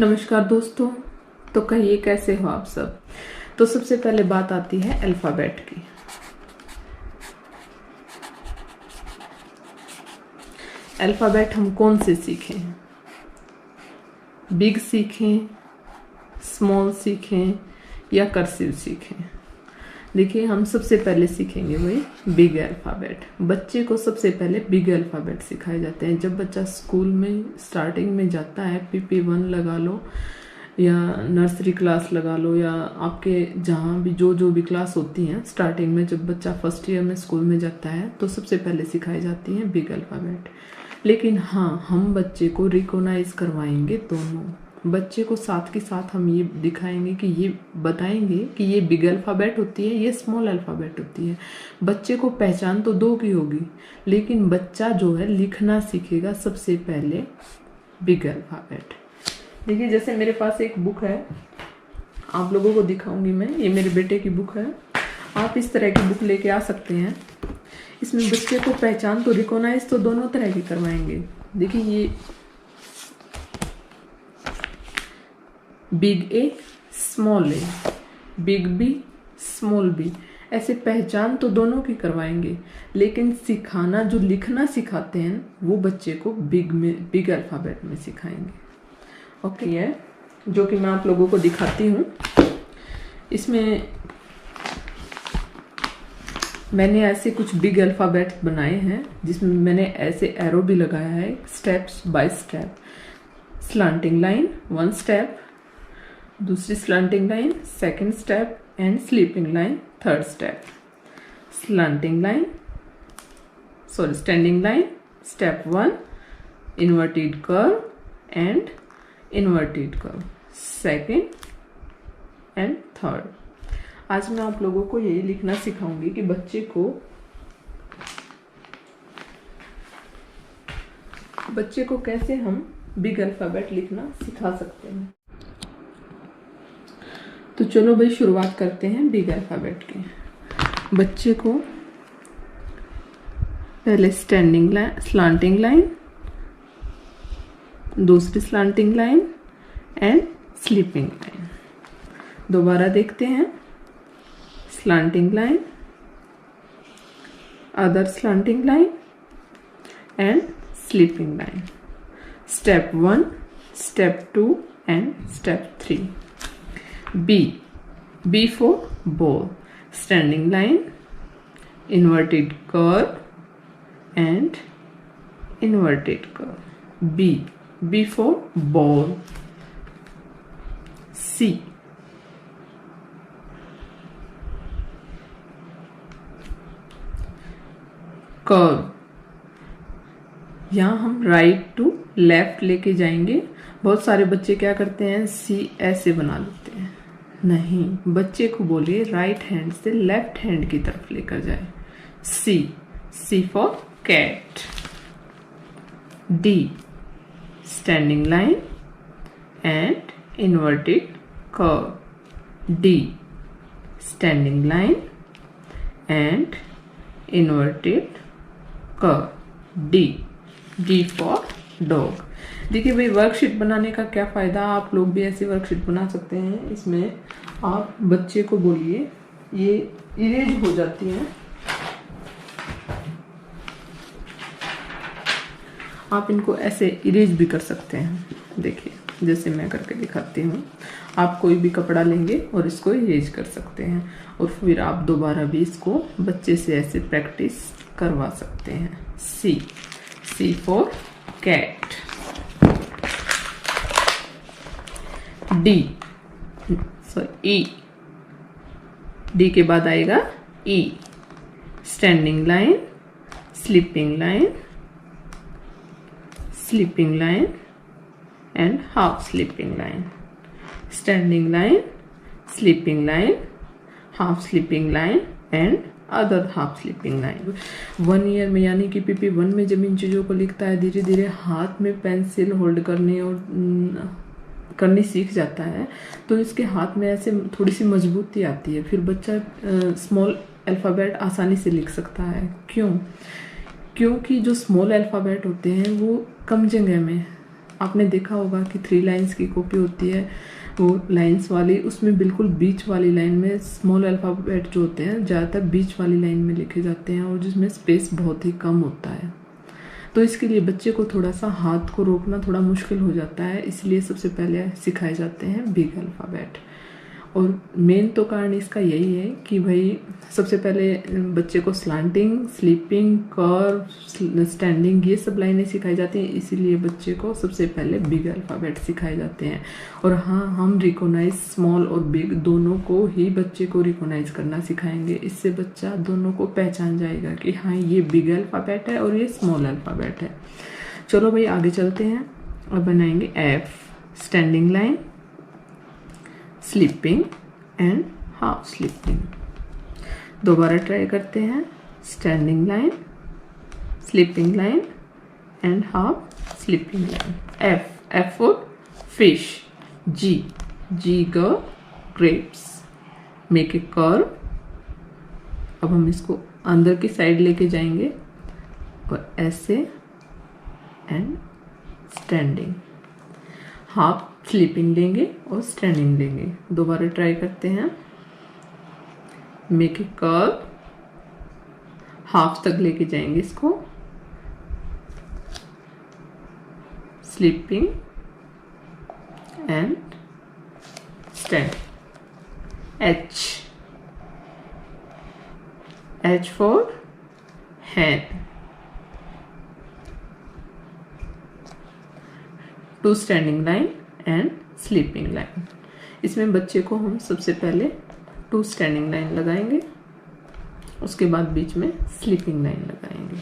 नमस्कार दोस्तों। तो कहिए कैसे हो आप सब। तो सबसे पहले बात आती है अल्फाबेट की। अल्फाबेट हम कौन से सीखें, बिग सीखें, स्मॉल सीखें या कर्सिव सीखें। देखिए हम सबसे पहले सीखेंगे वही बिग अल्फाबेट। बच्चे को सबसे पहले बिग अल्फाबेट सिखाए जाते हैं। जब बच्चा स्कूल में स्टार्टिंग में जाता है, PP1 लगा लो या नर्सरी क्लास लगा लो या आपके जहाँ भी जो भी क्लास होती हैं, स्टार्टिंग में जब बच्चा फर्स्ट ईयर में स्कूल में जाता है तो सबसे पहले सिखाई जाती है बिग अल्फाबेट। लेकिन हाँ, हम बच्चे को रिकॉग्नाइज करवाएंगे दोनों। बच्चे को साथ के साथ हम ये दिखाएंगे कि ये बताएंगे कि ये बिग अल्फाबेट होती है, ये स्मॉल अल्फाबेट होती है। बच्चे को पहचान तो दो की होगी, लेकिन बच्चा जो है लिखना सीखेगा सबसे पहले बिग अल्फाबेट। देखिए जैसे मेरे पास एक बुक है, आप लोगों को दिखाऊंगी मैं। ये मेरे बेटे की बुक है। आप इस तरह की बुक लेके आ सकते हैं। इसमें बच्चे को पहचान तो रिकॉग्नाइज तो दोनों तरह की करवाएंगे। देखिए ये बिग ए, स्मॉल ए, बिग बी, स्मॉल बी, ऐसे पहचान तो दोनों की करवाएंगे, लेकिन सिखाना जो लिखना सिखाते हैं वो बच्चे को बिग अल्फाबेट में सिखाएंगे। ओके है, जो कि मैं आप लोगों को दिखाती हूँ। इसमें मैंने ऐसे कुछ बिग अल्फाबेट बनाए हैं जिसमें मैंने ऐसे एरो भी लगाया है, steps by step. Slanting line 1 step, दूसरी slanting line 2nd step and sleeping line 3rd step. Slanting line standing line step 1, inverted curve and inverted curve 2nd and 3rd। आज मैं आप लोगों को यही लिखना सिखाऊंगी कि बच्चे को कैसे हम बिग अल्फाबेट लिखना सिखा सकते हैं। तो चलो भाई शुरुआत करते हैं बिग अल्फाबेट की। बच्चे को पहले स्टैंडिंग लाइन, स्लांटिंग लाइन, दूसरी slanting line and sleeping line. दोबारा देखते हैं। Slanting line, other slanting line and sleeping line. Step 1, step 2 and step 3। B for ball, standing line, inverted curve and inverted curve. B for ball. C, curve। यहाँ हम right to left लेके जाएंगे। बहुत सारे बच्चे क्या करते हैं, C ऐसे बना लेते हैं। नहीं, बच्चे को बोलिए राइट हैंड से लेफ्ट हैंड की तरफ लेकर जाए। C for cat. D, standing line and inverted curve. D, standing line and inverted curve. D for dog. देखिए भाई, वर्कशीट बनाने का क्या फायदा, आप लोग भी ऐसी वर्कशीट बना सकते हैं। इसमें आप बच्चे को बोलिए, ये इरेज हो जाती है। आप इनको ऐसे इरेज भी कर सकते हैं। देखिए जैसे मैं करके दिखाती हूँ। आप कोई भी कपड़ा लेंगे और इसको इरेज कर सकते हैं, और फिर आप दोबारा भी इसको बच्चे से ऐसे प्रैक्टिस करवा सकते हैं। C for cat. E, D के बाद आएगा E, standing line, sleeping line and half sleeping line. Standing line, sleeping line, half sleeping line and other half sleeping line. 1 year में यानी कि PP1 में जब इन चीज़ों को लिखता है, धीरे धीरे हाथ में पेंसिल होल्ड करनी सीख जाता है, तो इसके हाथ में ऐसे थोड़ी सी मजबूती आती है। फिर बच्चा स्मॉल अल्फ़ाबेट आसानी से लिख सकता है। क्योंकि जो स्मॉल अल्फ़ाबेट होते हैं वो कम जगह में आपने देखा होगा कि 3 लाइन्स की कॉपी होती है, वो लाइन्स वाली, उसमें बिल्कुल बीच वाली लाइन में स्मॉल अल्फ़ाबेट जो होते हैं ज़्यादातर बीच वाली लाइन में लिखे जाते हैं और जिसमें स्पेस बहुत ही कम होता है। तो इसके लिए बच्चे को थोड़ा सा हाथ को रोकना थोड़ा मुश्किल हो जाता है, इसलिए सबसे पहले सिखाए जाते हैं बिग अल्फ़ाबेट। और मेन तो कारण इसका यही है कि भाई सबसे पहले बच्चे को स्लांटिंग, स्लीपिंग, कर्व, स्टैंडिंग ये सब लाइनें सिखाई जाती हैं, इसीलिए बच्चे को सबसे पहले बिग अल्फ़ाबेट सिखाए जाते हैं। और हाँ, हम रिकॉग्नाइज स्मॉल और बिग दोनों को ही बच्चे को रिकॉग्नाइज करना सिखाएंगे। इससे बच्चा दोनों को पहचान जाएगा कि हाँ ये बिग अल्फ़ाबेट है और ये स्मॉल अल्फ़ाबेट है। चलो भाई आगे चलते हैं। अब बनाएंगे F, standing line, sleeping and half sleeping. दोबारा ट्राई करते हैं। Standing line, sleeping line and half sleeping line. F, F for fish. G, G girl, grapes. Make a curve. अब हम इसको अंदर की साइड लेके जाएंगे और ऐसे एंड स्टैंडिंग। हाफ स्लीपिंग लेंगे और स्टैंडिंग लेंगे। दोबारा ट्राई करते हैं। मेक ए कर्व, हाफ तक लेके जाएंगे इसको, sleeping and stand. H, H for hand. 2 standing line and sleeping line. इसमें बच्चे को हम सबसे पहले 2 स्टैंडिंग लाइन लगाएंगे, उसके बाद बीच में स्लीपिंग लाइन लगाएंगे।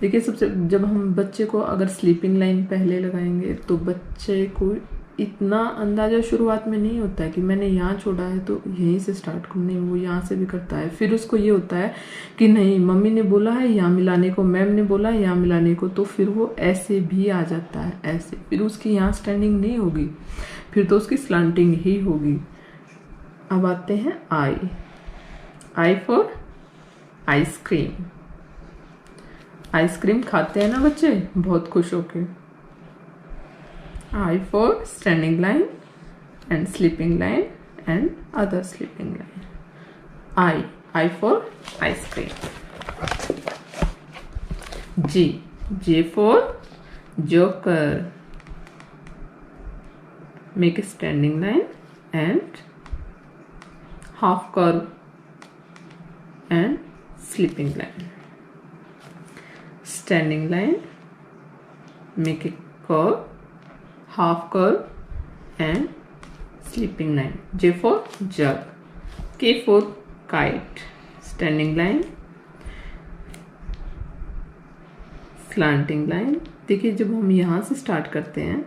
देखिए सबसे जब हम बच्चे को अगर स्लीपिंग लाइन पहले लगाएंगे तो बच्चे को इतना अंदाजा शुरुआत में नहीं होता है कि मैंने यहाँ छोड़ा है तो यहीं से स्टार्ट करूँ, नहीं वो यहाँ से भी करता है। फिर उसको ये होता है कि नहीं मम्मी ने बोला है यहाँ मिलाने को, मैम ने बोला है यहाँ मिलाने को, तो फिर वो ऐसे भी आ जाता है, ऐसे। फिर उसकी यहाँ स्टैंडिंग नहीं होगी, फिर तो उसकी स्लांटिंग ही होगी। अब आते हैं आई। I for ice cream. आइसक्रीम खाते हैं ना बच्चे बहुत खुश होके। I for standing line and sleeping line and other sleeping line. I for ice cream. G, J for joker. Make a standing line and half curve and sleeping line. Standing line, make a curve, half curve and sleeping line. J for jug. K for kite. Standing line, slanting line. देखिए जब हम यहाँ से start करते हैं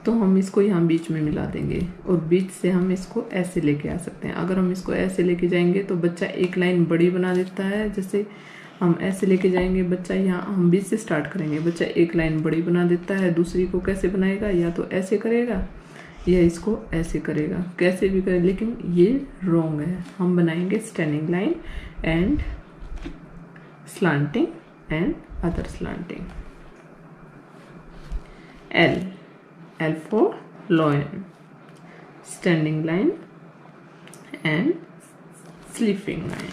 तो हम इसको यहाँ बीच में मिला देंगे और बीच से हम इसको ऐसे लेके आ सकते हैं। अगर हम इसको ऐसे लेके जाएंगे तो बच्चा एक लाइन बड़ी बना देता है। जैसे हम ऐसे लेके जाएंगे, बच्चा यहाँ हम बीच से स्टार्ट करेंगे, बच्चा एक लाइन बड़ी बना देता है। दूसरी को कैसे बनाएगा, या तो ऐसे करेगा या इसको ऐसे करेगा, कैसे भी करे, लेकिन ये रॉन्ग है। हम बनाएंगे standing line and slanting and other slanting. L, L for lion. Standing line and sleeping line.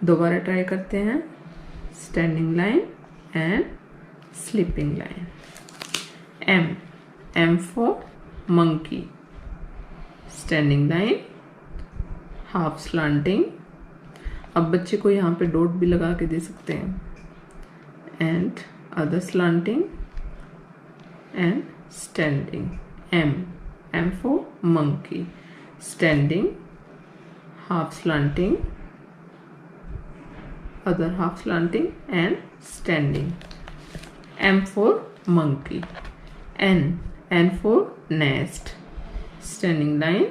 दोबारा ट्राई करते हैं। Standing line and sleeping line. M, M for monkey. Standing line, half slanting. अब बच्चे को यहाँ पे डॉट भी लगा के दे सकते हैं। And other slanting and standing. M, M for monkey. Standing, half slanting, other half slanting and standing. M for monkey. N, N for nest. Standing line,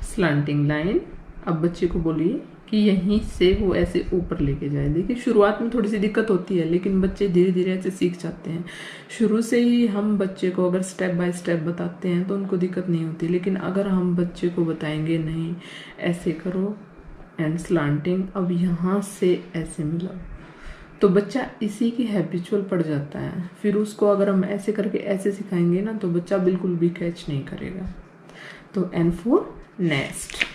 slanting line. अब बच्चे को बोलिए कि यहीं से वो ऐसे ऊपर लेके जाए। देखिए शुरुआत में थोड़ी सी दिक्कत होती है लेकिन बच्चे धीरे धीरे ऐसे सीख जाते हैं। शुरू से ही हम बच्चे को अगर स्टेप बाय स्टेप बताते हैं तो उनको दिक्कत नहीं होती, लेकिन अगर हम बच्चे को बताएंगे नहीं ऐसे करो एंड स्लांटिंग, अब यहाँ से ऐसे मिलाओ, तो बच्चा इसी की हैबिचुअल पड़ जाता है। फिर उसको अगर हम ऐसे करके ऐसे सिखाएंगे ना तो बच्चा बिल्कुल भी कैच नहीं करेगा। तो N for nest.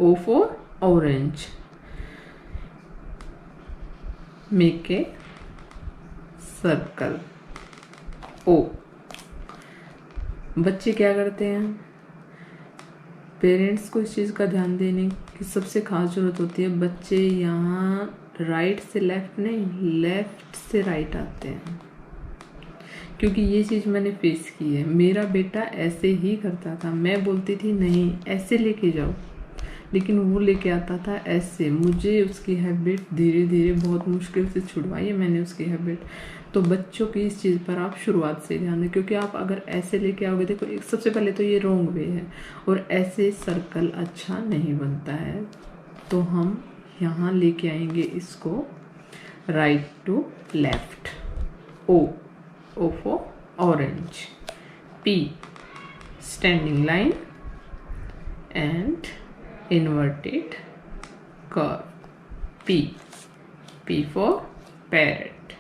O for orange. Make a circle. O। बच्चे क्या करते हैं, पेरेंट्स को इस चीज़ का ध्यान देने की सबसे खास जरूरत होती है। बच्चे यहाँ राइट से लेफ्ट नहीं, लेफ्ट से राइट आते हैं, क्योंकि ये चीज़ मैंने फेस की है। मेरा बेटा ऐसे ही करता था, मैं बोलती थी नहीं ऐसे लेके जाओ, लेकिन वो लेके आता था ऐसे। मुझे उसकी हैबिट धीरे धीरे बहुत मुश्किल से छुड़वाई है मैंने उसकी हैबिट। तो बच्चों की इस चीज़ पर आप शुरुआत से ध्यान दें, क्योंकि आप अगर ऐसे लेके आओगे, देखो एक सबसे पहले तो ये रॉन्ग वे है और ऐसे सर्कल अच्छा नहीं बनता है। तो हम यहाँ लेके आएंगे इसको right to left. O for orange. P standing line and inverted curve. P for parrot.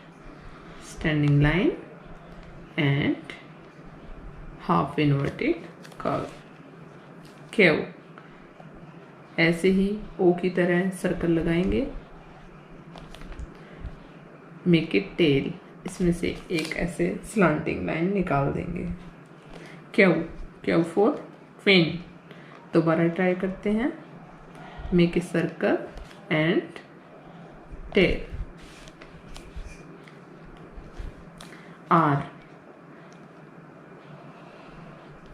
Standing line and half inverted curve. Q ऐसे ही O की तरह सर्कल लगाएंगे। Make it tail, इसमें से एक ऐसे स्लांटिंग लाइन निकाल देंगे। Q for fin. दोबारा ट्राई करते हैं। Make a circle and tail.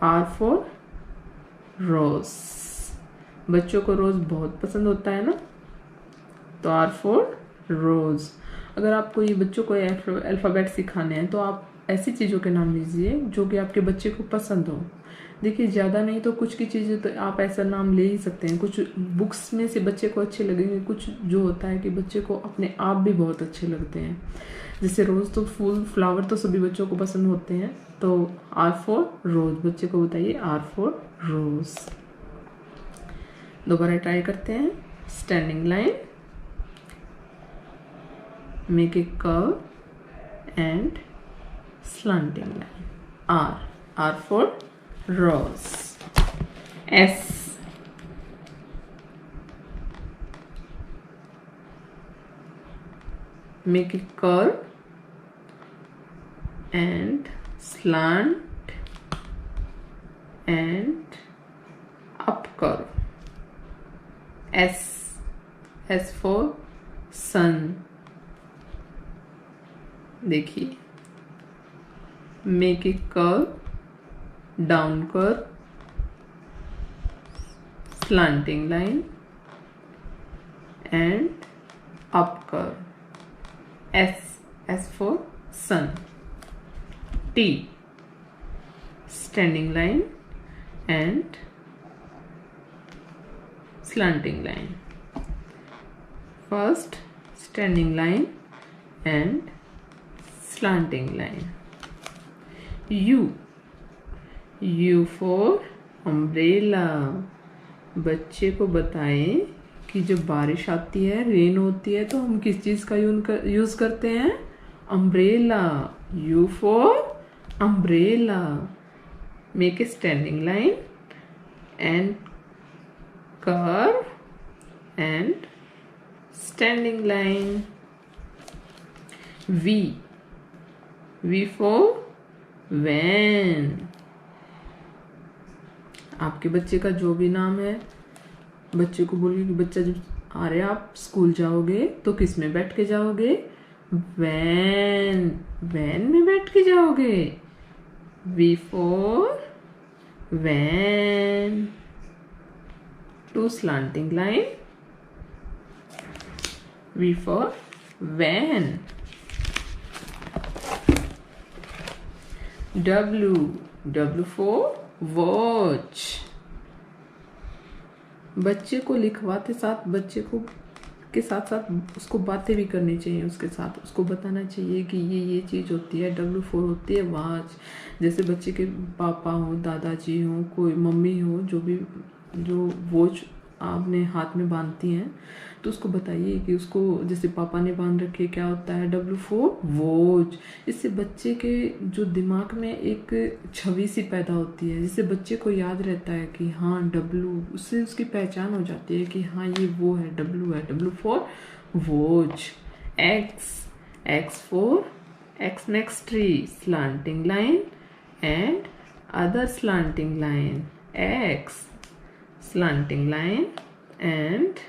R for rose. बच्चों को रोज बहुत पसंद होता है ना, तो R फॉर रोज। अगर आपको ये बच्चों को अल्फ़ाबेट सिखाने हैं तो आप ऐसी चीज़ों के नाम लीजिए जो कि आपके बच्चे को पसंद हो। देखिए ज़्यादा नहीं तो कुछ की चीज़ें तो आप ऐसा नाम ले ही सकते हैं। कुछ बुक्स में से बच्चे को अच्छे लगेंगे, कुछ जो होता है कि बच्चे को अपने आप भी बहुत अच्छे लगते हैं। जैसे रोज़ तो फूल फ्लावर तो सभी बच्चों को पसंद होते हैं। तो R फॉर रोज, बच्चे को बताइए R फॉर रोज। दोबारा ट्राई करते हैं। Standing line, make a curve and slanting line. R for rose. S make a curve and slant and up curve. S for sun. देखिए, make a curve, down curve, slanting line and up curve. S for sun. T standing line and slanting line. First standing line and slanting line. U for umbrella. बच्चे को बताएं कि जब बारिश आती है, rain होती है, तो हम किस चीज का यूज करते हैं? Umbrella. U for umbrella. Make a standing line and curve and standing line. V for van. आपके बच्चे का जो भी नाम है, बच्चे को बोलिए कि बच्चा जब अरे आप स्कूल जाओगे तो किस में बैठ के जाओगे? वैन। वैन में बैठ के जाओगे। V for van. Two slanting line. V for van. W for watch. बच्चे को लिखवाते साथ बच्चे को के साथ साथ उसको बातें भी करनी चाहिए, उसके साथ उसको बताना चाहिए कि ये चीज़ होती है। W4 होती है वॉच। जैसे बच्चे के पापा हो, दादाजी हो, कोई मम्मी हो, जो वॉच आपने हाथ में बांधती हैं, तो उसको बताइए कि उसको जैसे पापा ने बांध रखी है, क्या होता है W4 वॉच। इससे बच्चे के जो दिमाग में एक छवि सी पैदा होती है, जिससे बच्चे को याद रहता है कि हाँ W, उससे उसकी पहचान हो जाती है कि हाँ ये वो है, W है, W4 watch. X for X next tree, slanting line and other slanting line. X slanting line and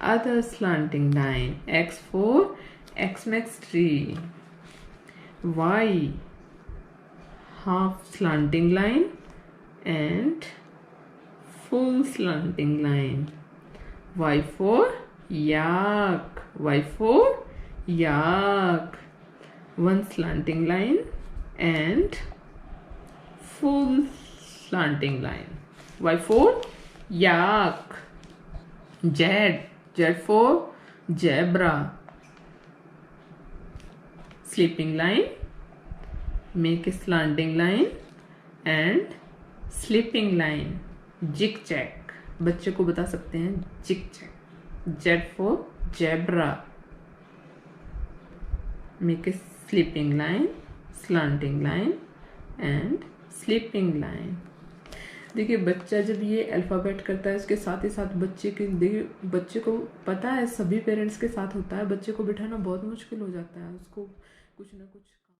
other slanting line. X for X next tree. Y half slanting line and full slanting line. Y for yak. Y for yak. One slanting line and full slanting line. Y for yak. Z for zebra. Sleeping line, make a slanting line and sleeping line. Zigzag, बच्चे को बता सकते हैं zigzag. Z for zebra, make a sleeping line, slanting line and sleeping line. देखिए बच्चा जब ये alphabet करता है, इसके साथ ही साथ देखिए बच्चे को पता है, सभी पेरेंट्स के साथ होता है, बच्चे को बिठाना बहुत मुश्किल हो जाता है, उसको कुछ ना कुछ